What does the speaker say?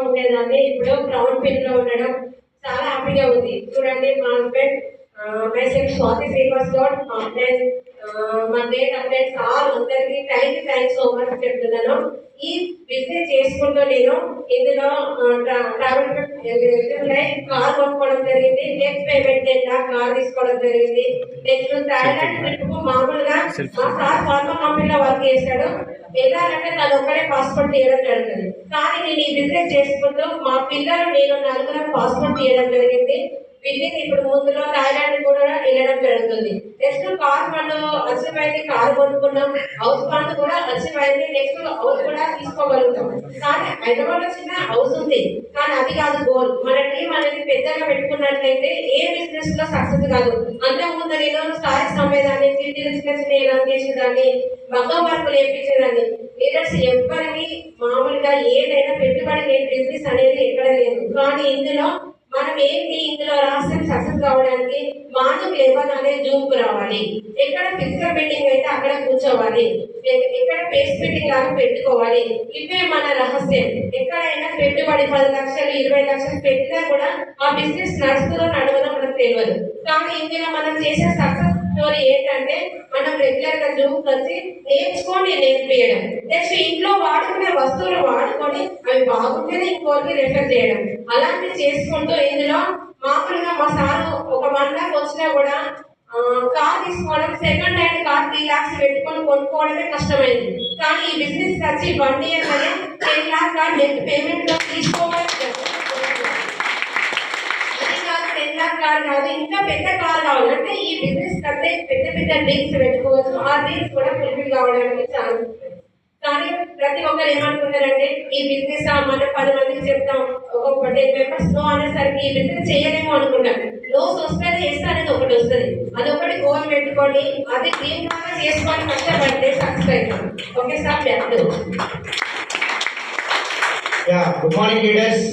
ఉండేదాన్ని. ఇప్పుడు crown pin లో ఉండడం చాలా హ్యాపీగా ఉంది. చూడండి మా husband my self Swathi Srinivas Goud మా డేట్ అప్డేట్స్ ఆల్ అందరికి థ్యాంక్స్ సో మచ్ చెప్తున్నాను. ఈ బిజినెస్ చేసుకుంటూ నేను ఇందులో ట్రావెల్ కార్ కొనుక్కోవడం జరిగింది. నెక్స్ట్ పేమెంట్ కార్ తీసుకోవడం జరిగింది. నెక్స్ట్ థాయిలాండ్ ట్రిప్ మామూలుగా మా సార్ ఫార్మా కంపెనీలో వర్క్ చేశాడు. వెళ్ళాలంటే తను ఒక్కడే పాస్పోర్ట్ తీయడం జరుగుతుంది. కానీ నేను ఈ బిజినెస్ చేసుకుంటూ మా పిల్లలు నేను నలుగురు పాస్పోర్ట్ తీయడం జరిగింది. బిజినెస్ ఇప్పుడు ముందులో థాయిలాండ్ కూడా వెళ్ళడం జరుగుతుంది. నెక్స్ట్ కార్ ఫండ్ అచీవ్ అయింది, కార్ కొనుక్కున్నాం. హౌస్ ఫండ్ కూడా అచీవ్ అయింది. నెక్స్ట్ హౌస్ కూడా తీసుకోగలుగుతాం. కానీ హైదరాబాద్ లో చిన్న హౌస్ ఉంది, కానీ అది కాదు గోల్. మన టీం అనేది పెద్దగా పెట్టుకున్నట్లయితే ఏ బిజినెస్ లో సక్సెస్ కాదు. అంతకుముందు నేను స్టార్స్ అమ్మేదాన్ని, చిన్న చేసేదాన్ని, మగ్గం వర్క్ నేర్పించేదాన్ని. లీడర్స్ ఎవరికి మామూలుగా ఏదైనా పెట్టుబడి లేని బిజినెస్ అనేది ఎక్కడ లేదు. కానీ ఇందులో మనం ఏంటి ఇందులో రాష్ట్రం సక్సెస్ కావడానికి మార్నింగ్ లేవగానే జూమ్కు రావాలి. ఎక్కడ ఫిజికల్ మీటింగ్ అయితే అక్కడ కూర్చోవాలి. ఎక్కడ ఫేస్ మీటింగ్ లాగా పెట్టుకోవాలి. ఇవే మన రహస్యం. ఎక్కడైనా పెట్టుబడి 10 లక్షలు 20 లక్షలు పెట్టినా కూడా ఆ బిజినెస్ నడుస్తుందో నడవదో మనకు తెలియదు. కానీ ఇందులో మనం చేసే సక్సెస్ స్టోరీ ఏంటంటే మనం రెగ్యులర్ గా జూమ్కి వచ్చి నేర్చుకొని నేర్పియడం. నెక్స్ట్ ఇంట్లో వాడుకునే వస్తువులు వాడుకొని అవి బాగుంటేనే ఇంకోరికి రెఫర్ చేయడం. అలాంటివి చేసుకుంటూ ఇందులో మామూలుగా మా సారు ఒక 1 lakh వచ్చినా కూడా కార్ తీసుకోవడం, సెకండ్ హ్యాండ్ కార్ 3 lakhs పెట్టుకొని కొనుక్కోవడమే కష్టమైంది. కానీ ఈ బిజినెస్ వచ్చి 1 year 10 lakh car net payment లో తీసుకోవడం. 10 lakh కార్ కాదు, ఇంకా పెద్ద కార్ కావాలంటే ఈ బిజినెస్ కంటే పెద్ద పెద్ద డ్రీమ్స్ పెట్టుకోవచ్చు. ఆ డ్రీమ్స్ కూడా ఫుల్ఫిల్ కావడానికి ఛాన్స్. కానీ ప్రతి ఒక్కరు ఏమనుకుంటారంటే ఈ బిజినెస్ మనం 10 మందికి చెప్తాం, ఒక 10 members నో అనేసరికి ఈ బిజినెస్ చేయలేమో అనుకుంటాం. లోస్ వస్తేనే ఎస్ అనేది ఒకటి వస్తుంది. అదొకటి గోల్ పెట్టుకొని అది డ్రీమ్ లాగా చేసుకొని కష్టపడితే సక్సెస్ అవుతాం. Okay sir, good morning leaders.